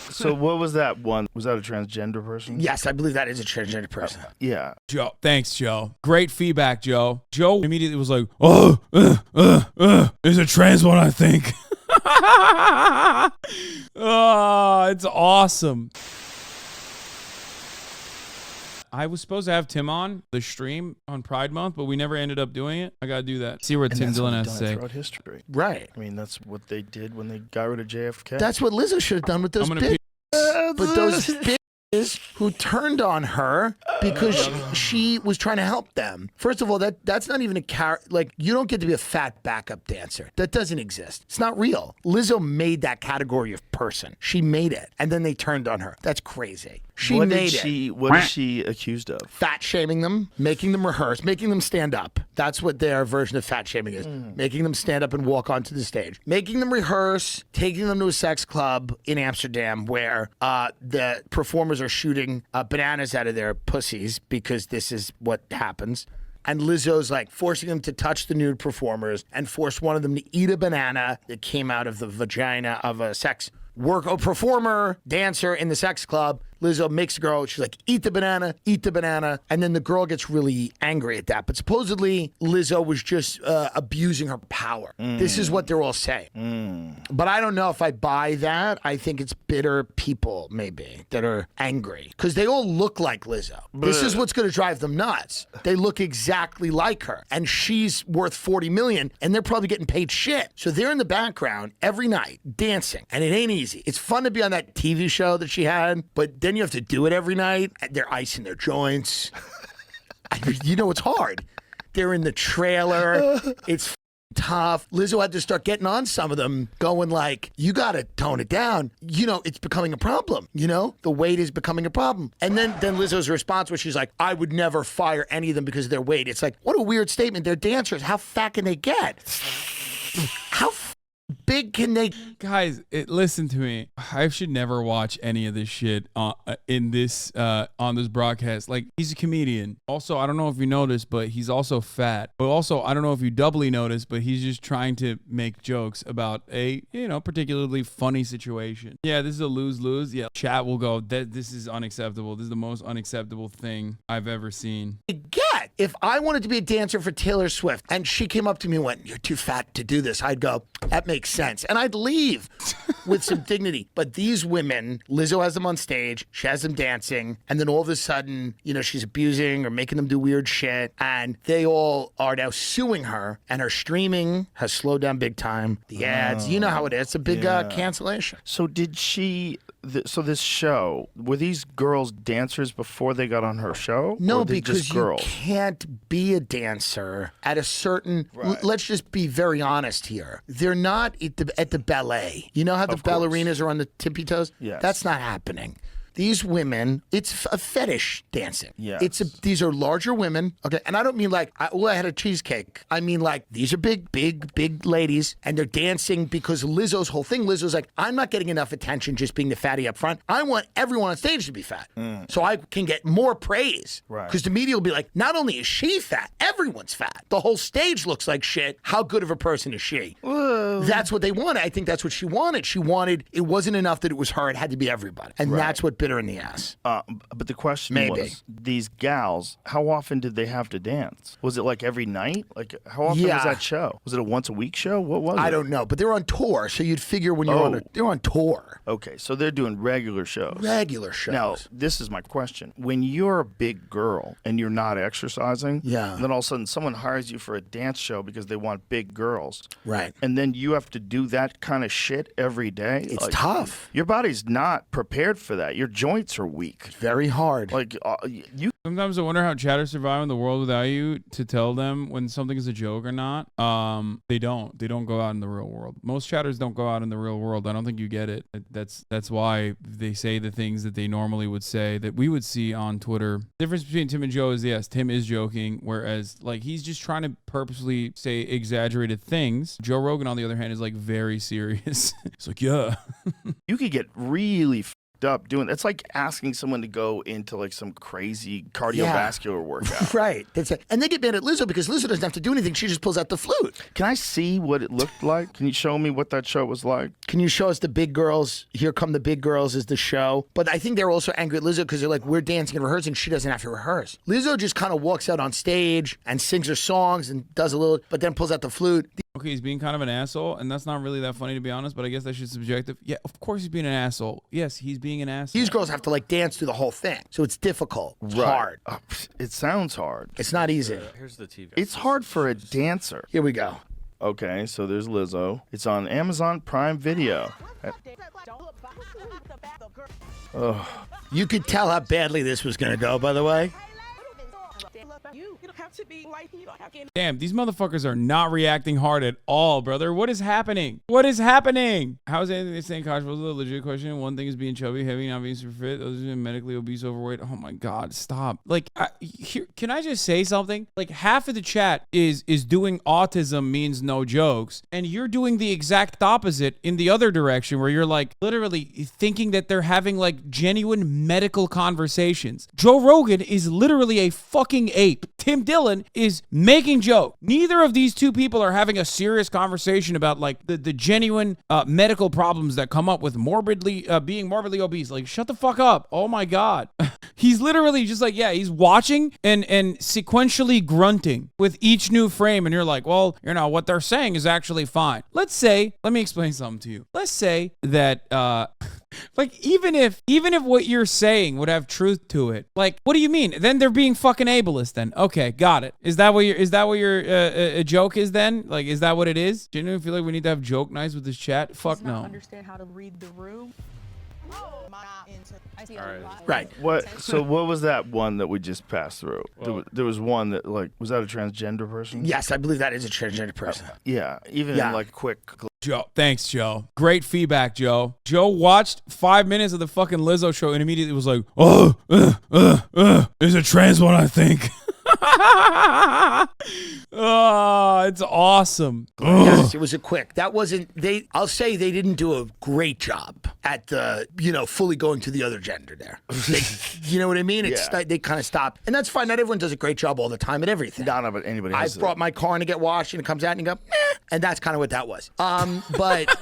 So what was that one? Was that a transgender person? Yes, I believe that is a transgender person. Yeah. Joe, thanks, Joe. Great feedback, Joe. Joe immediately was like, it's a trans one, I think. Oh, it's awesome. I was supposed to have Tim on the stream on Pride Month, but we never ended up doing it. I got to do that. See what Tim Dillon has to say. Throughout history. Right. I mean, that's what they did when they got rid of JFK. That's what Lizzo should have done with those bitches. But those bitches who turned on her because she was trying to help them. First of all, that's not even a like, you don't get to be a fat backup dancer. That doesn't exist. It's not real. Lizzo made that category of person. She made it. And then they turned on her. That's crazy. What is she accused of? Fat shaming them, making them rehearse, making them stand up. That's what their version of fat shaming is. Making them stand up and walk onto the stage. Making them rehearse, taking them to a sex club in Amsterdam where the performers are shooting bananas out of their pussies because this is what happens. And Lizzo's like forcing them to touch the nude performers and force one of them to eat a banana that came out of the vagina of a performer, dancer in the sex club. Lizzo makes the girl, she's like, eat the banana. And then the girl gets really angry at that. But supposedly, Lizzo was just abusing her power. This is what they're all saying. But I don't know if I buy that. I think it's bitter people, maybe, that are angry. Because they all look like Lizzo. This is what's going to drive them nuts. They look exactly like her. And she's worth $40 million, and they're probably getting paid shit. So they're in the background every night, dancing. And it ain't easy. It's fun to be on that TV show that she had, but then you have to do it every night. They're icing their joints. You know, it's hard. They're in the trailer. It's tough. Lizzo had to start getting on some of them, going like, you got to tone it down. You know, it's becoming a problem. You know, the weight is becoming a problem. And then Lizzo's response was she's like, I would never fire any of them because of their weight. It's like, what a weird statement. They're dancers. How fat can they get? How big can they? Guys, listen to me. I should never watch any of this shit on this broadcast. Like, he's a comedian. Also, I don't know if you noticed, but he's also fat. But also, I don't know if you doubly noticed, but he's just trying to make jokes about a, particularly funny situation. Yeah, this is a lose-lose. Yeah, chat will go, this is unacceptable. This is the most unacceptable thing I've ever seen. If I wanted to be a dancer for Taylor Swift and she came up to me and went, you're too fat to do this, I'd go, that makes sense. And I'd leave with some dignity. But these women, Lizzo has them on stage, she has them dancing, and then all of a sudden, she's abusing or making them do weird shit. And they all are now suing her, and her streaming has slowed down big time. The ads, you know how it is. It's a big cancellation. So did she... So this show, were these girls dancers before they got on her show? No, or because just girls? You can't be a dancer at a certain... Right. Let's just be very honest here. They're not at the ballet. You know how the ballerinas are on the tippy toes? Yes. That's not happening. These women, it's a fetish dancing. Yes. These are larger women. Okay. And I don't mean like, I had a cheesecake. I mean like, these are big ladies, and they're dancing because Lizzo's whole thing, Lizzo's like, I'm not getting enough attention just being the fatty up front. I want everyone on stage to be fat. So I can get more praise. Right. Because the media will be like, not only is she fat, everyone's fat. The whole stage looks like shit. How good of a person is she? Whoa. That's what they wanted. I think that's what she wanted. It wasn't enough that it was her. It had to be everybody. And that's what bit her in the ass. But the question was, these gals, how often did they have to dance? Was it like every night? Like, how often was that show? Was it a once-a-week show? What was it? I don't know, but they're on tour, so you'd figure when you're they're on tour. Okay, so they're doing regular shows. Regular shows. Now, this is my question. When you're a big girl and you're not exercising, and then all of a sudden someone hires you for a dance show because they want big girls. Right. And then you have to do that kind of shit every day. It's tough. Your body's not prepared for that. Your joints are weak. It's very hard. Like, you... Sometimes I wonder how chatters survive in the world without you to tell them when something is a joke or not. They don't go out in the real world. Most chatters don't go out in the real world. I don't think you get it. That's why they say the things that they normally would say that we would see on Twitter. The difference between Tim and Joe is, yes, Tim is joking, whereas like he's just trying to purposely say exaggerated things. Joe Rogan, on the other hand, is like very serious. It's like, yeah. You could get really fucked up doing. It's like asking someone to go into like some crazy cardiovascular workout. Right. That's it. And they get mad at Lizzo because Lizzo doesn't have to do anything. She just pulls out the flute. Can I see what it looked like? Can you show me what that show was like? Can you show us the big girls? Here Come the Big Girls is the show. But I think they're also angry at Lizzo because they're like, we're dancing and rehearsing. She doesn't have to rehearse. Lizzo just kind of walks out on stage and sings her songs and does a little, but then pulls out the flute. Okay, he's being kind of an asshole, and that's not really that funny to be honest, but I guess that's just subjective. Yeah, of course he's being an asshole. Yes, he's being an asshole. These girls have to like dance through the whole thing. So it's difficult. It's hard. It sounds hard. It's not easy. Here's the TV. It's hard for a dancer. Here we go. Okay, so there's Lizzo. It's on Amazon Prime Video. You could tell how badly this was going to go, by the way. Damn, these motherfuckers are not reacting hard at all, brother. What is happening? What is happening? How is anything they saying, Kosh? Was a legit question. One thing is being chubby, heavy, not being super fit. Others being medically obese, overweight. Oh my God, stop. Like, can I just say something? Like, half of the chat is doing autism means no jokes, and you're doing the exact opposite in the other direction, where you're like literally thinking that they're having like genuine medical conversations. Joe Rogan is literally a fucking ape. Tim Dillon is making jokes. Neither of these two people are having a serious conversation about like the genuine medical problems that come up with being morbidly obese. Like, shut the fuck up. Oh my God. He's literally just like, yeah, he's watching and sequentially grunting with each new frame. And you're like, well, you know, what they're saying is actually fine. Let me explain something to you. Let's say that, like, even if what you're saying would have truth to it, like, what do you mean? Then they're being fucking ableist then. Okay, got it. Is that what your joke is then? Like, is that what it is? Genuinely feel like we need to have joke nights with this chat? Fuck no. Understand how to read the room. Right. So what was that one that we just passed through? There was one that like, was that a transgender person? Yes, I believe that is a transgender person. Yeah. Even in like quick. Joe, thanks, Joe. Great feedback, Joe. Joe watched 5 minutes of the fucking Lizzo show and immediately was like, there's a trans one, I think. Oh, it's awesome. Yes, it was a quick. That wasn't, I'll say they didn't do a great job at the, fully going to the other gender there. You know what I mean? They kind of stopped. And that's fine. Not everyone does a great job all the time at everything. No, but anybody has I brought my car in to get washed and it comes out and you go, meh. And that's kind of what that was. But...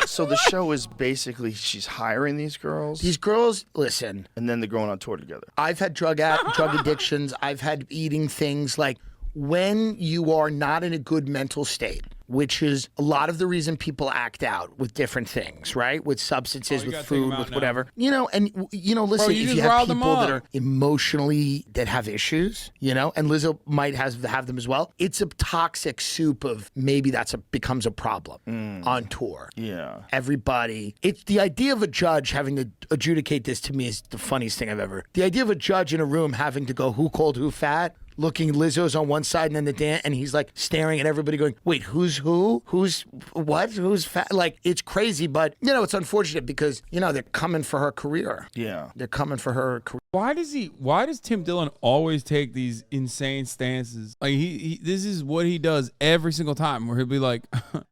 So the show is basically she's hiring these girls? These girls, listen. And then they're going on tour together. I've had drug addictions. I've had eating things. Like, when you are not in a good mental state, which is a lot of the reason people act out with different things, right? With substances, with food, with whatever. Listen, if you have people that are emotionally, that have issues, and Lizzo might have them as well, it's a toxic soup of maybe becomes a problem on tour. Yeah. Everybody, it's the idea of a judge having to adjudicate this to me is the funniest thing I've ever. The idea of a judge in a room having to go, who called who fat? Looking, Lizzo's on one side and then the dance, and he's like staring at everybody going, wait, who's who? Who's what? Who's fat? Like, it's crazy, but it's unfortunate because, they're coming for her career. Yeah. They're coming for her career. Why does Tim Dillon always take these insane stances? Like this is what he does every single time, where he'll be like,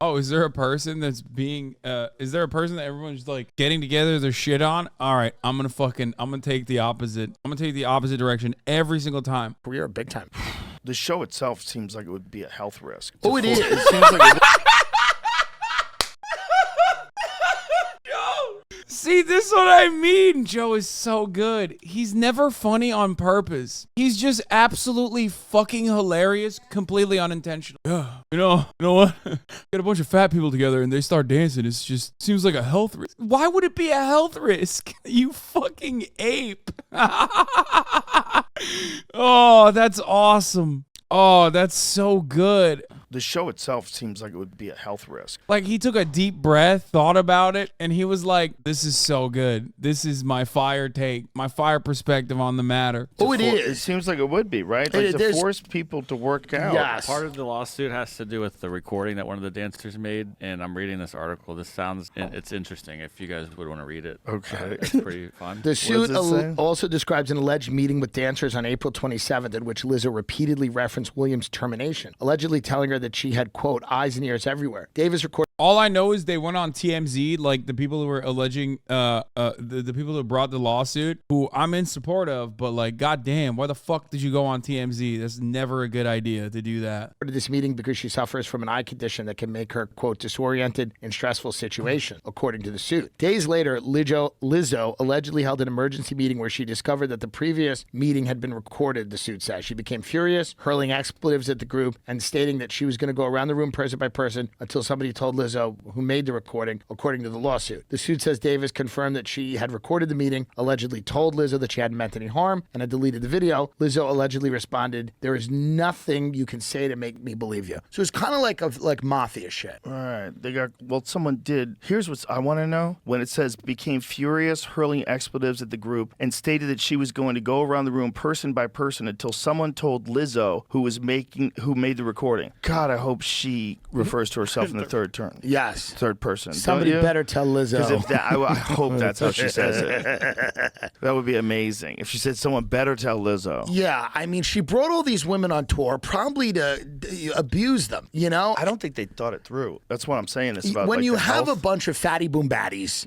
oh, is there a person that everyone's just like getting together their shit on? All right, I'm gonna take the opposite direction every single time. Career big time. The show itself seems like it would be a health risk. Oh, it is. It seems like See, this is what I mean. Joe is so good. He's never funny on purpose. He's just absolutely fucking hilarious, completely unintentional. Yeah. You know what? Get a bunch of fat people together and they start dancing. It's just seems like a health risk. Why would it be a health risk? You fucking ape. Oh, that's awesome. Oh, that's so good. The show itself seems like it would be a health risk. Like, he took a deep breath, thought about it, and he was like, this is so good. This is my fire take, my fire perspective on the matter. Oh, it is. It seems like it would be, right? Like, to force people to work out. Yes. Part of the lawsuit has to do with the recording that one of the dancers made, and I'm reading this article. It's interesting if you guys would want to read it. Okay. It's pretty fun. The suit also describes an alleged meeting with dancers on April 27th in which Lizzo repeatedly referenced Williams' termination, allegedly telling her that she had, quote, eyes and ears everywhere. Davis recorded All I know is they went on TMZ, like the people who were alleging, the people who brought the lawsuit, who I'm in support of, but like, goddamn, why the fuck did you go on TMZ? That's never a good idea to do that. This meeting because she suffers from an eye condition that can make her, quote, disoriented in stressful situation, according to the suit. Days later, Lizzo allegedly held an emergency meeting where she discovered that the previous meeting had been recorded, the suit says. She became furious, hurling expletives at the group and stating that she was going to go around the room person by person until somebody told Lizzo, who made the recording, according to the lawsuit. The suit says Davis confirmed that she had recorded the meeting, allegedly told Lizzo that she hadn't meant any harm, and had deleted the video. Lizzo allegedly responded, "There is nothing you can say to make me believe you." So it's kind of like mafia shit. All right. Someone did. Here's what I want to know. When it says became furious, hurling expletives at the group, and stated that she was going to go around the room person by person until someone told Lizzo, who made the recording. God, I hope she refers to herself in the third term. Yes. Third person. Somebody better tell Lizzo. Because if that, I hope that's how she says it. That would be amazing. If she said someone better tell Lizzo. Yeah, I mean, she brought all these women on tour probably to abuse them, you know? I don't think they thought it through. That's what I'm saying. It's about when like, you the have health. a bunch of fatty boom baddies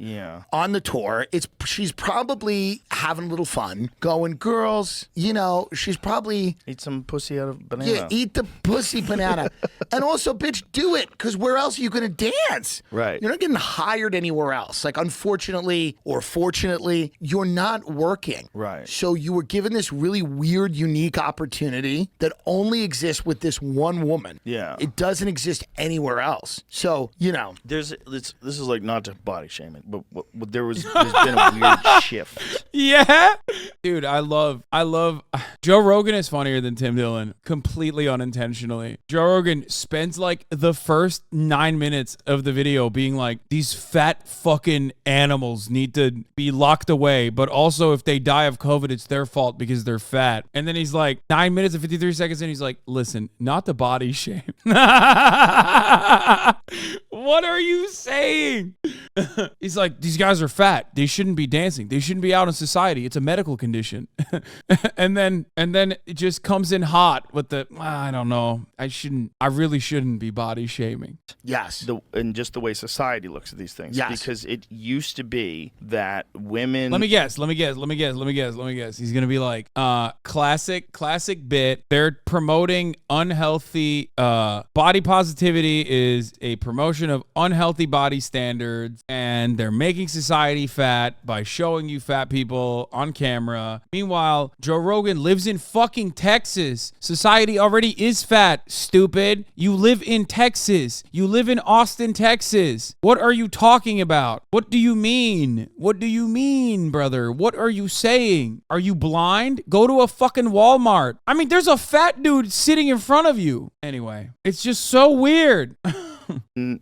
on the tour, she's probably having a little fun, going, girls, you know, she's probably... Eat some pussy out of banana. Yeah, eat the pussy banana. And also, bitch, do it, because where else are you going to dance? Right. You're not getting hired anywhere else. Like, unfortunately or fortunately, you're not working. Right. So you were given this really weird, unique opportunity that only exists with this one woman. Yeah. It doesn't exist anywhere else. So, you know. This is like not to body shaming, but there's been a weird shift. Yeah. Dude, I love Joe Rogan is funnier than Tim Dillon, completely unintentionally. Joe Rogan spends like the first 9 minutes of the video being like, these fat fucking animals need to be locked away, but also if they die of COVID, it's their fault because they're fat. And then he's like 9 minutes and 53 seconds in, he's like, listen, not the body shame. What are you saying? He's like, these guys are fat. They shouldn't be dancing. They shouldn't be out in society. It's a medical condition. and then it just comes in hot with the, I don't know. I really shouldn't be body shaming. Yes. And just the way society looks at these things. Yes. Because it used to be that women... Let me guess. He's going to be like, classic bit. They're promoting unhealthy, body positivity is a promotion of unhealthy body standards, and they're making society fat by showing you fat people on camera. Meanwhile, Joe Rogan lives in fucking Texas. Society already is fat, stupid. You live in Texas. You live in Austin, Texas. What are you talking about? What do you mean? What do you mean, brother? What are you saying? Are you blind? Go to a fucking Walmart. I mean, there's a fat dude sitting in front of you. Anyway, it's just so weird.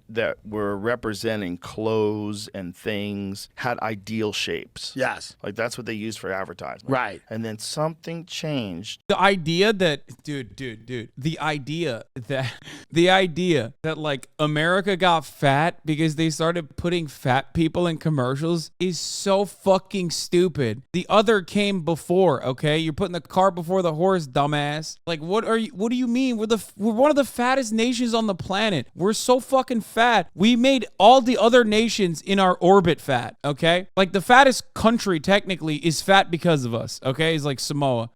that were representing clothes and things had ideal shapes. Yes. Like that's what they used for advertising. Right. And then something changed. The idea that, dude, the idea that like America got fat because they started putting fat people in commercials is so fucking stupid. The other came before, okay? You're putting the cart before the horse, dumbass. Like, what do you mean? We're one of the fattest nations on the planet. We're so fucking fat. We made all the other nations in our orbit fat, okay? Like the fattest country technically is fat because of us, okay? It's like Samoa.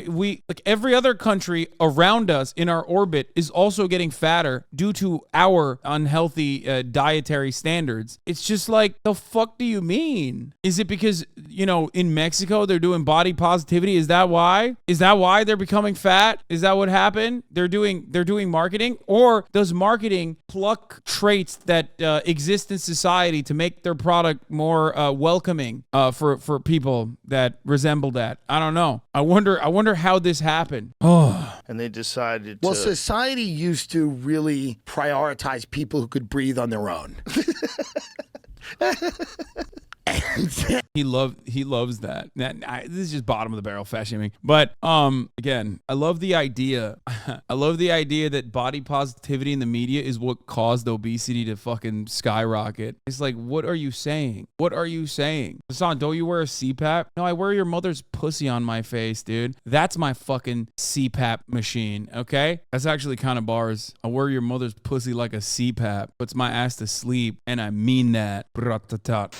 We like every other country around us in our orbit is also getting fatter due to our unhealthy dietary standards. It's just like, the fuck do you mean? Is it because, you know, in Mexico they're doing body positivity? Is that why? Is that why they're becoming fat? Is that what happened? They're doing marketing, or does marketing pluck traits that exist in society to make their product more welcoming for people that resemble that? I don't know. I wonder how this happened. Oh. And they decided to... Well, society used to really prioritize people who could breathe on their own. He loves that. This is just bottom of the barrel fat shaming. But again, I love the idea. I love the idea that body positivity in the media is what caused obesity to fucking skyrocket. It's like, what are you saying? What are you saying? Hassan, don't you wear a CPAP? No, I wear your mother's pussy on my face, dude. That's my fucking CPAP machine, okay? That's actually kind of bars. I wear your mother's pussy like a CPAP. Puts my ass to sleep, and I mean that. Brat-tat-tat.